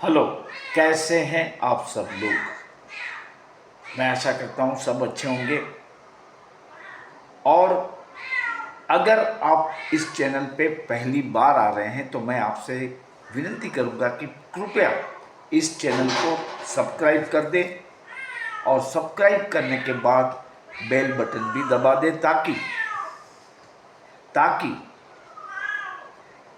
Hello, कैसे हैं आप सब लोग। मैं आशा करता हूँ सब अच्छे होंगे। और अगर आप इस चैनल पे पहली बार आ रहे हैं तो मैं आपसे विनती करूँगा कि कृपया इस चैनल को सब्सक्राइब कर दें और सब्सक्राइब करने के बाद बेल बटन भी दबा दें ताकि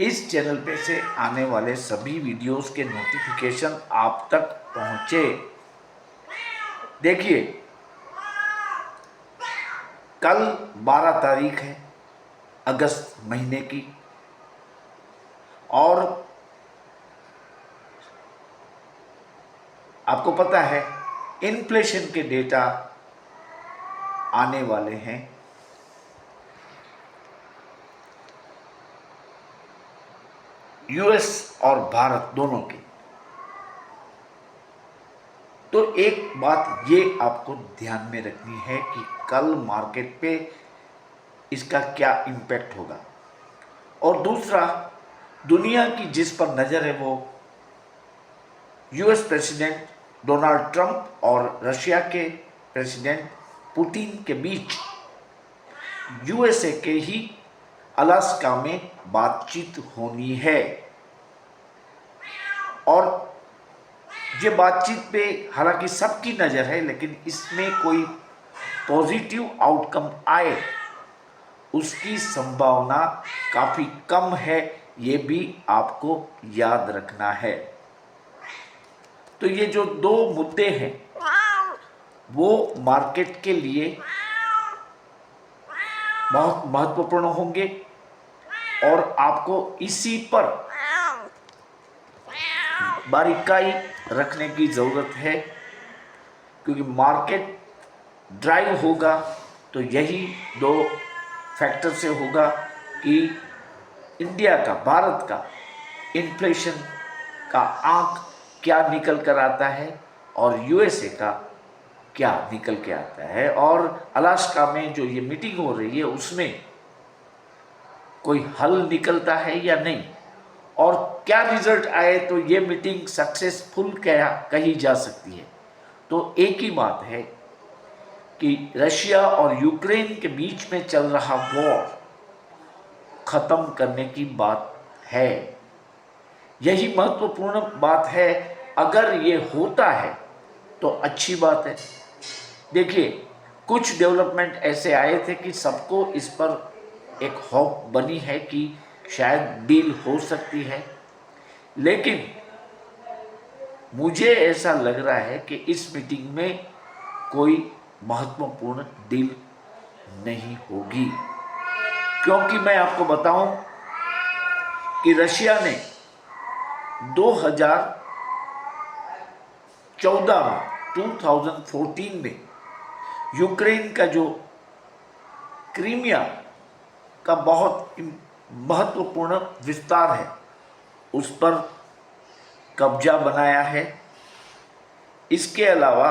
इस चैनल पे से आने वाले सभी वीडियोस के नोटिफिकेशन आप तक पहुँचे। देखिए, कल 12 तारीख है अगस्त महीने की, और आपको पता है इन्फ्लेशन के डेटा आने वाले हैं। यूएस और भारत दोनों के। तो एक बात ये आपको ध्यान में रखनी है कि कल मार्केट पे इसका क्या इम्पैक्ट होगा। और दूसरा, दुनिया की जिस पर नज़र है वो यूएस प्रेसिडेंट डोनाल्ड ट्रंप और रशिया के प्रेसिडेंट पुतिन के बीच यूएसए के ही अलास्का में बातचीत होनी है। और ये बातचीत पे हालांकि सबकी नज़र है, लेकिन इसमें कोई पॉजिटिव आउटकम आए उसकी संभावना काफ़ी कम है, ये भी आपको याद रखना है। तो ये जो दो मुद्दे हैं वो मार्केट के लिए बहुत महत्वपूर्ण होंगे और आपको इसी पर बारीकाई रखने की ज़रूरत है, क्योंकि मार्केट ड्राइव होगा तो यही दो फैक्टर से होगा कि इंडिया का, भारत का इन्फ्लेशन का आंक क्या निकल कर आता है और यूएसए का क्या निकल के आता है, और अलास्का में जो ये मीटिंग हो रही है उसमें कोई हल निकलता है या नहीं, और क्या रिजल्ट आए तो ये मीटिंग सक्सेसफुल क्या कही जा सकती है। तो एक ही बात है कि रशिया और यूक्रेन के बीच में चल रहा वॉर खत्म करने की बात है। यही महत्वपूर्ण बात है। अगर ये होता है तो अच्छी बात है। देखिए, कुछ डेवलपमेंट ऐसे आए थे कि सबको इस पर एक होप बनी है कि शायद डील हो सकती है, लेकिन मुझे ऐसा लग रहा है कि इस मीटिंग में कोई महत्वपूर्ण डील नहीं होगी। क्योंकि मैं आपको बताऊं कि रशिया ने 2014 में यूक्रेन का जो क्रीमिया का बहुत महत्वपूर्ण विस्तार है उस पर कब्जा बनाया है। इसके अलावा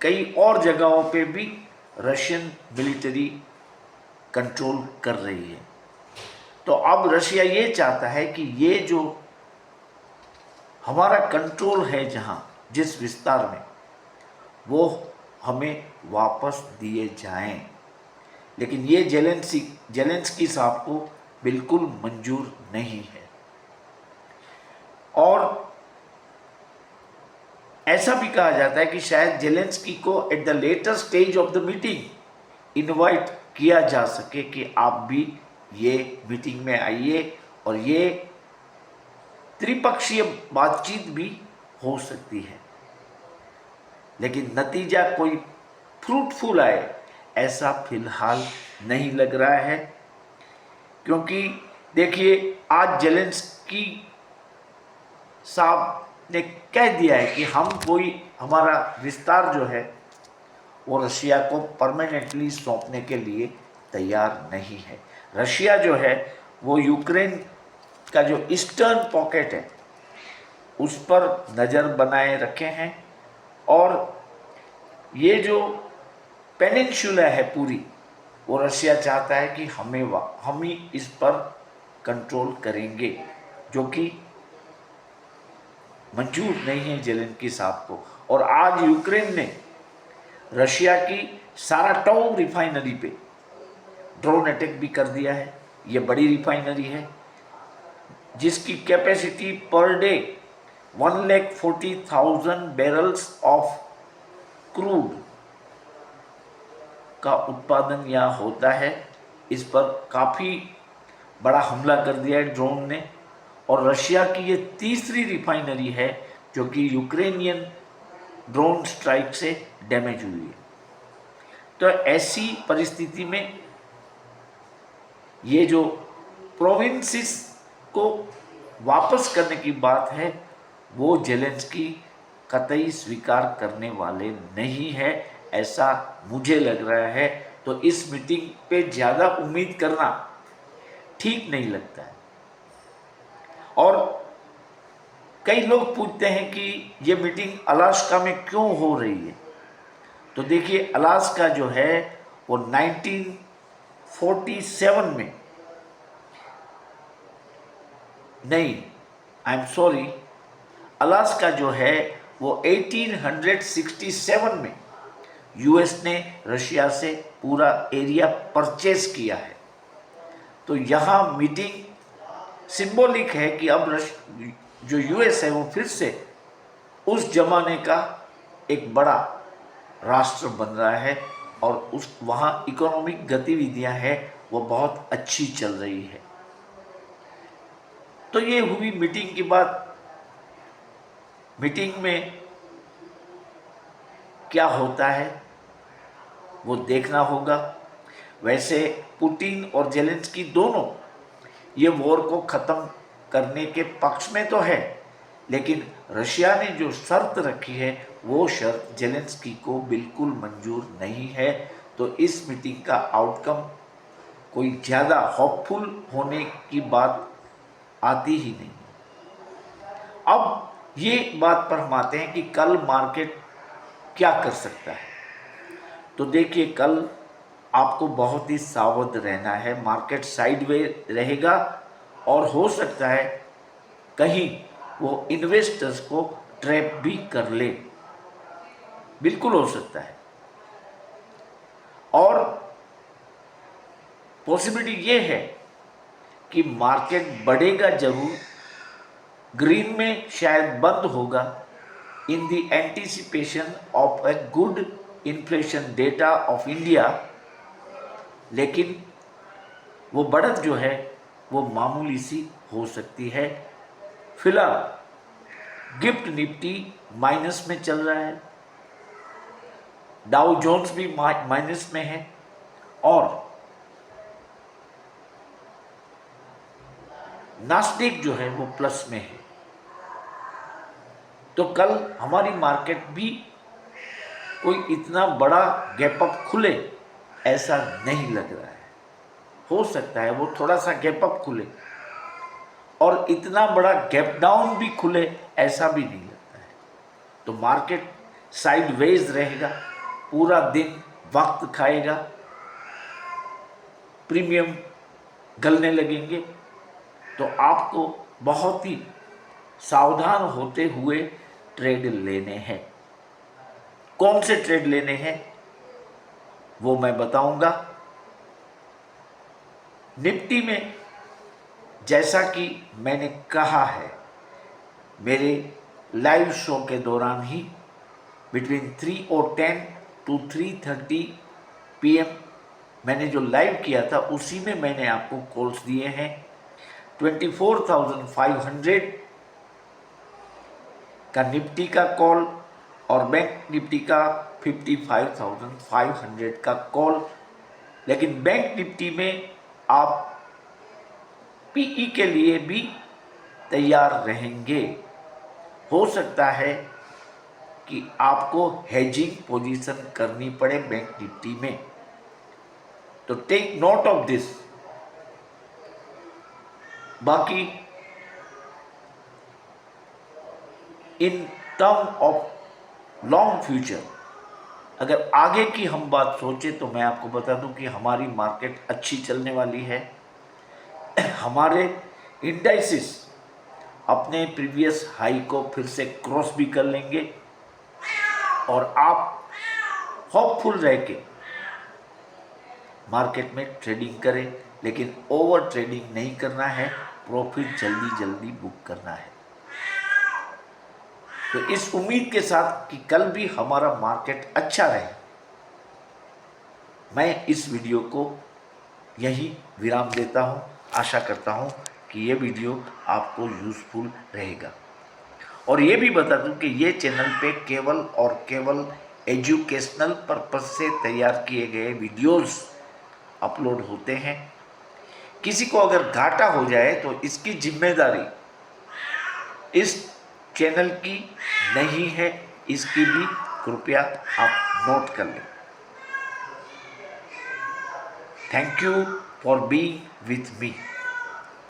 कई और जगहों पे भी रशियन मिलिट्री कंट्रोल कर रही है। तो अब रशिया ये चाहता है कि ये जो हमारा कंट्रोल है जहाँ जिस विस्तार में, वो हमें वापस दिए जाएं। लेकिन ये जेलेंस्की साहब को बिल्कुल मंजूर नहीं है। और ऐसा भी कहा जाता है कि शायद जेलेंस्की को at the later stage of the meeting invite किया जा सके कि आप भी ये मीटिंग में आइए और ये त्रिपक्षीय बातचीत भी हो सकती है। लेकिन नतीजा कोई फ्रूटफुल आए ऐसा फिलहाल नहीं लग रहा है, क्योंकि देखिए, आज जेलेंस्की साहब ने कह दिया है कि हमारा विस्तार जो है वो रशिया को परमानेंटली सौंपने के लिए तैयार नहीं है। रशिया जो है वो यूक्रेन का जो ईस्टर्न पॉकेट है उस पर नज़र बनाए रखे हैं, और ये जो पेनिनसुला है पूरी, वो रशिया चाहता है कि हम ही इस पर कंट्रोल करेंगे, जो कि मंजूर नहीं है जेलेंस्की साहब को। और आज यूक्रेन ने रशिया की साराटोव रिफाइनरी पे ड्रोन अटैक भी कर दिया है। ये बड़ी रिफाइनरी है जिसकी capacity per day 1,40,000 barrels of crude का उत्पादन यहाँ होता है। इस पर काफ़ी बड़ा हमला कर दिया है ड्रोन ने। और रशिया की ये तीसरी रिफाइनरी है जो कि यूक्रेनियन ड्रोन स्ट्राइक से डैमेज हुई है। तो ऐसी परिस्थिति में ये जो प्रोविंसेस को वापस करने की बात है वो जेलेंस्की कतई स्वीकार करने वाले नहीं है, ऐसा मुझे लग रहा है। तो इस मीटिंग पे ज़्यादा उम्मीद करना ठीक नहीं लगता है। और कई लोग पूछते हैं कि ये मीटिंग अलास्का में क्यों हो रही है। तो देखिए, अलास्का जो है वो 1947 में, नहीं, आई एम सॉरी, अलास्का जो है वो 1867 में यूएस ने रशिया से पूरा एरिया परचेज किया है। तो यहाँ मीटिंग सिंबॉलिक है कि अब जो यूएस है वो फिर से उस जमाने का एक बड़ा राष्ट्र बन रहा है और उस वहाँ इकोनॉमिक गतिविधियाँ हैं वो बहुत अच्छी चल रही है। तो ये हुई मीटिंग की बात। मीटिंग में क्या होता है वो देखना होगा। वैसे पुतिन और जेलेंस्की दोनों ये वॉर को ख़त्म करने के पक्ष में तो है, लेकिन रशिया ने जो शर्त रखी है वो शर्त जेलेंस्की को बिल्कुल मंजूर नहीं है। तो इस मीटिंग का आउटकम कोई ज़्यादा होपफुल होने की बात आती ही नहीं। अब ये बात पर हम आते हैं कि कल मार्केट क्या कर सकता है। तो देखिए, कल आपको बहुत ही सावधान रहना है। मार्केट साइडवेज रहेगा और हो सकता है कहीं वो इन्वेस्टर्स को ट्रैप भी कर ले, बिल्कुल हो सकता है। और पॉसिबिलिटी ये है कि मार्केट बढ़ेगा जरूर, ग्रीन में शायद बंद होगा in the anticipation of a good inflation data of India, लेकिन वो बढ़त जो है वो मामूली सी हो सकती है। फिलहाल गिफ्ट निफ्टी माइनस में चल रहा है, डाउ जोन्स भी माइनस में है और नास्डेक जो है वो प्लस में है। तो कल हमारी मार्केट भी कोई इतना बड़ा गैप अप खुले ऐसा नहीं लग रहा है। हो सकता है वो थोड़ा सा गैप अप खुले और इतना बड़ा गैप डाउन भी खुले ऐसा भी नहीं लगता है। तो मार्केट साइडवेज रहेगा, पूरा दिन वक्त खाएगा, प्रीमियम गलने लगेंगे। तो आपको बहुत ही सावधान होते हुए ट्रेड लेने हैं। कौन से ट्रेड लेने हैं वो मैं बताऊंगा। निफ्टी में जैसा कि मैंने कहा है मेरे लाइव शो के दौरान ही, बिटवीन 3:10 to 3:30 PM मैंने जो लाइव किया था उसी में मैंने आपको कॉल्स दिए हैं। 24,500 का निफ्टी का कॉल और बैंक निफ्टी का 55,500 का कॉल। लेकिन बैंक निफ्टी में आप पीई के लिए भी तैयार रहेंगे। हो सकता है कि आपको हेजिंग पोजीशन करनी पड़े बैंक निफ्टी में, तो टेक नोट ऑफ दिस। बाकी in term of long future अगर आगे की हम बात सोचें तो मैं आपको बता दूं कि हमारी मार्केट अच्छी चलने वाली है। हमारे इंडाइसिस अपने प्रीवियस हाई को फिर से क्रॉस भी कर लेंगे और आप होपफुल रह के मार्केट में ट्रेडिंग करें, लेकिन ओवर ट्रेडिंग नहीं करना है, प्रॉफिट जल्दी जल्दी बुक करना है। तो इस उम्मीद के साथ कि कल भी हमारा मार्केट अच्छा रहे, मैं इस वीडियो को यही विराम देता हूं। आशा करता हूं कि ये वीडियो आपको यूज़फुल रहेगा। और ये भी बता दूं कि ये चैनल पे केवल और केवल एजुकेशनल पर्पस से तैयार किए गए वीडियोस अपलोड होते हैं। किसी को अगर घाटा हो जाए तो इसकी जिम्मेदारी इस चैनल की नहीं है, इसकी भी कृपया आप नोट कर लें। Thank you for being with me.